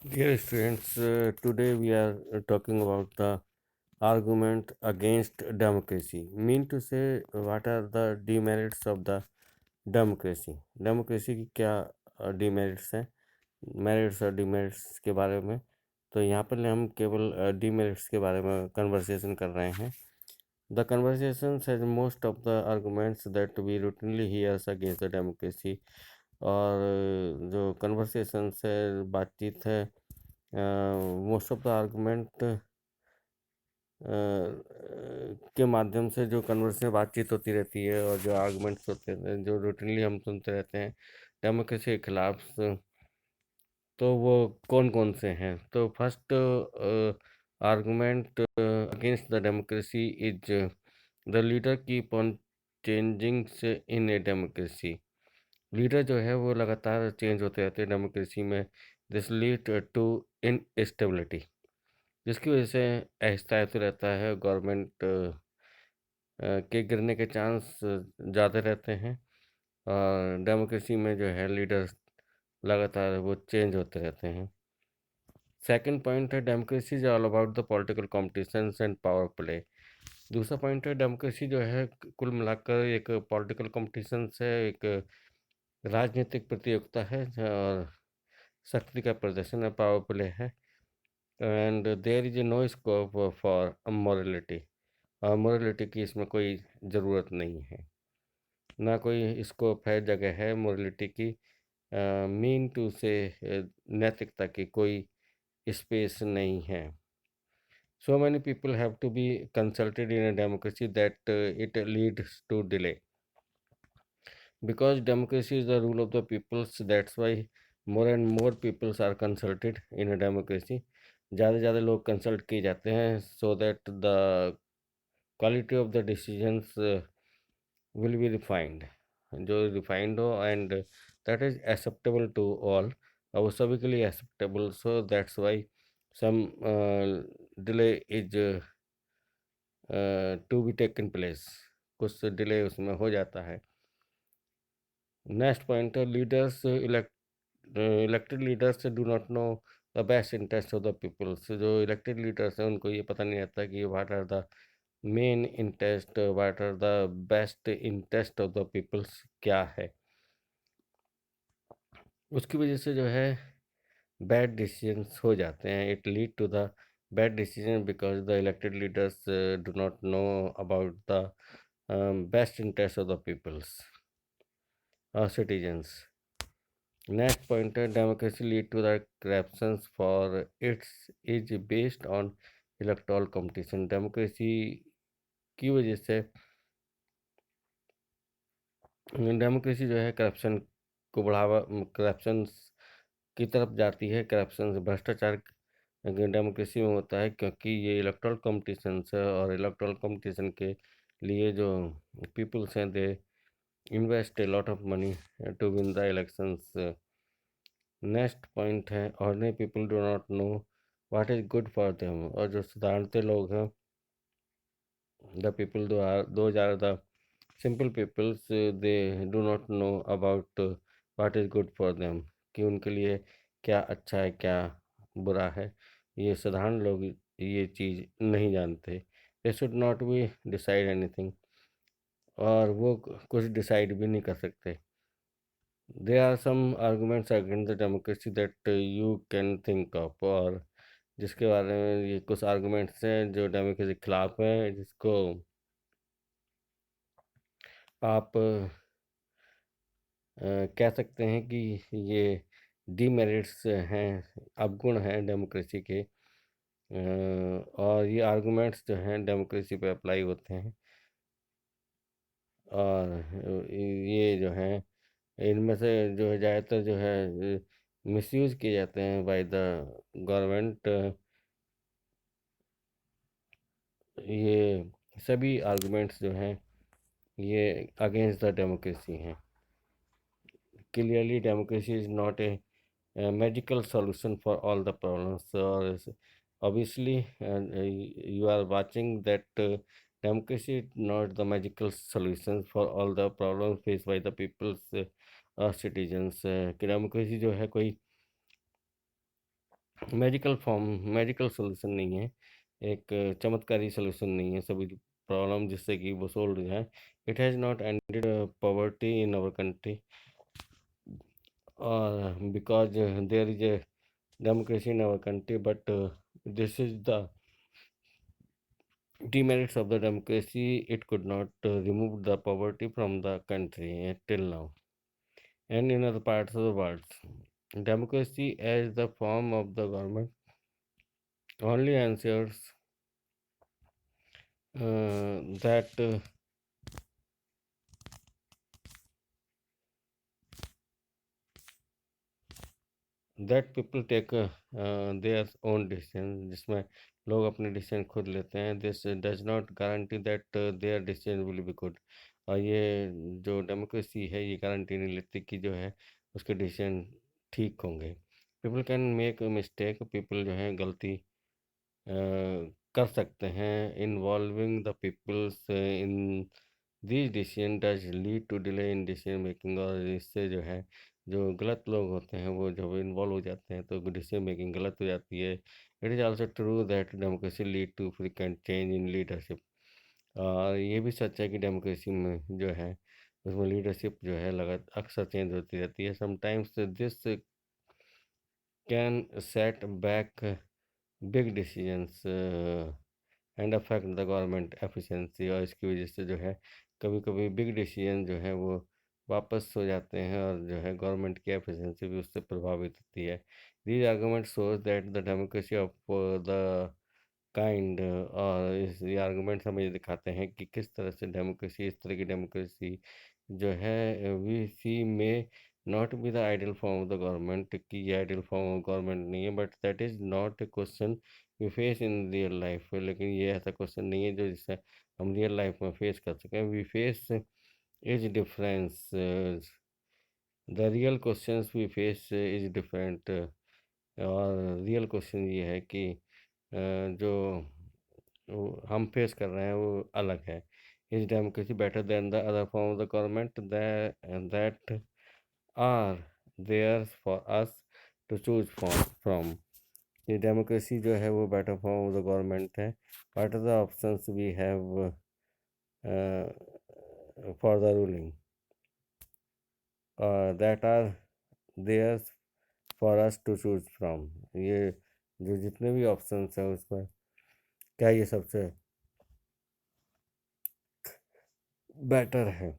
Dear students, today we are talking about the argument against democracy. Mean to say, what are the demerits of the democracy? Democracy की क्या demerits हैं, merits और demerits के बारे में। तो यहाँ पर हम केवल demerits के बारे में conversation कर रहे हैं. The conversation has most of the arguments that we routinely hear against the democracy. और जो कन्वर्सेशन है, बातचीत है, मोस्ट ऑफ द आर्गूमेंट के माध्यम से जो कन्वर्सेशन बातचीत होती रहती है और जो आर्गुमेंट्स होते हैं जो रूटीनली हम सुनते रहते हैं डेमोक्रेसी के खिलाफ तो वो कौन कौन से हैं। तो first argument against the democracy is the leader keep on changing in a democracy. Leader जो है वो लगातार चेंज होते रहते हैं डेमोक्रेसी में। दिस लीड टू इनस्टेबिलिटी, जिसकी वजह से अस्थिरता रहता है, गवर्नमेंट के गिरने के चांस ज़्यादा रहते हैं। और डेमोक्रेसी में जो है लीडर्स लगातार वो चेंज होते रहते हैं। सेकंड पॉइंट है democracy is all about the political competitions and power play. दूसरा पॉइंट है डेमोक्रेसी जो है कुल मिलाकर एक पॉलिटिकल कॉम्पिटिशन है, एक राजनीतिक प्रतियोगिता है और शक्ति का प्रदर्शन है, पावर प्ले है। And there is no scope for morality. और मोरलिटी की इसमें कोई ज़रूरत नहीं है, ना कोई स्कोप है, जगह है मोरलिटी की। मीन टू से नैतिकता की कोई स्पेस नहीं है। So many people have to be consulted in a democracy that it leads to delay. Because democracy is the rule of the peoples, that's why more and more peoples are consulted in a democracy. ज़्यादा से ज़्यादा लोग consult किए जाते हैं so that the quality of the decisions will be refined, जो refined हो and that is acceptable to all, और वो सभी के लिए acceptable. So that's why some delay is to be taken place, कुछ डिले उसमें हो जाता है। नेक्स्ट पॉइंट है leaders elected leaders do not know the best interest of the peoples. जो इलेक्टेड लीडर्स हैं उनको ये पता नहीं रहता कि what are the main interest, what are the best interest of the peoples क्या है। उसकी वजह से जो है बैड डिसीजंस हो जाते हैं। It lead to the bad decision because the elected leaders do not know about the best interest of the peoples citizens. Next point है democracy lead to the corruptions for its is based on electoral competition. Democracy की वजह से democracy जो है corruption को बढ़ावा, corruption की तरफ जाती है। करप्शन भ्रष्टाचार डेमोक्रेसी में होता है क्योंकि ये इलेक्टोरल कंपटीशन है और इलेक्टोरल कंपटीशन के लिए जो पीपल्स हैं they invest a lot of money to win the elections. Next point है ordinary people do not know what is good for them. और जो साधारणतः लोग हैं, the people those are the simple peoples, they do not know about what is good for them, कि उनके लिए क्या अच्छा है क्या बुरा है। ये साधारण लोग ये चीज़ नहीं जानते। They should not be decide anything, और वो कुछ डिसाइड भी नहीं कर सकते। There are some arguments against the democracy that you can think of. और जिसके बारे में ये कुछ आर्गूमेंट्स हैं जो डेमोक्रेसी के खिलाफ हैं, जिसको आप कह सकते हैं कि ये डीमेरिट्स हैं, अवगुण हैं डेमोक्रेसी के। और ये आर्गुमेंट्स जो हैं डेमोक्रेसी पे अप्लाई होते हैं। और ये जो हैं इनमें से जो है ज़्यादातर जो है मिसयूज़ किए जाते हैं बाय द गवर्नमेंट। ये सभी आर्गुमेंट्स जो हैं ये अगेंस्ट द डेमोक्रेसी हैं। Clearly democracy is not A magical solution for all the problems. Or obviously, you are watching that democracy is not the magical solutions for all the problems faced by the people's citizens। कि democracy जो है कोई magical solution नहीं है, एक चमत्कारी solution नहीं है सभी प्रॉब्लम जिससे कि वो सॉल्व हो जाए। It has not ended poverty in our country, because there is a democracy in our country, but this is the demerits of the democracy. It could not remove the poverty from the country till now and in other parts of the world. Democracy as the form of the government only ensures that people take their own decision, जिसमें लोग अपने decision खुद लेते हैं। This does not guarantee that there decision will be good. और ये जो democracy है ये गारंटी नहीं लेती कि जो है उसके डिसीजन ठीक होंगे। People can make mistake, people जो है गलती कर सकते हैं। Involving the peoples in this decision does lead to delay in decision making, और इससे जो है जो गलत लोग होते हैं वो जब इन्वॉल्व हो जाते हैं तो डिसीजन मेकिंग गलत हो जाती है। It is also true that democracy lead to frequent change in leadership. और ये भी सच है कि डेमोक्रेसी में जो है उसमें लीडरशिप जो है लगातार अक्सर चेंज होती रहती है। Sometimes this can set back big decisions and affect the government efficiency, और इसकी वजह से जो है कभी कभी बिग डिसीजन जो है वो वापस हो जाते हैं और जो है गवर्नमेंट की एफिशिएंसी भी उससे प्रभावित होती है। These argument shows that the democracy of the kind, और इस ये आर्गूमेंट्स हमें ये दिखाते हैं कि किस तरह से डेमोक्रेसी, इस तरह की डेमोक्रेसी जो है we see may not be the ideal form of the government, कि ये आइडियल फॉर्म ऑफ गवर्नमेंट नहीं है, but that is not a question we face in real life. लेकिन ये ऐसा क्वेश्चन नहीं है जो जिससे हम रियल लाइफ में फेस कर सकें। We face is difference, the real questions we face is different. और रियल क्वेश्चन ये है कि जो हम फेस कर रहे हैं वो अलग है। Is democracy better than the other form of the government that are there for us to choose from. ये डेमोक्रेसी जो है वो better form of the government है। What are the options we have for the ruling that are there for us to choose from. ये जो जितने भी options हैं उसमें क्या ये सबसे बेटर है।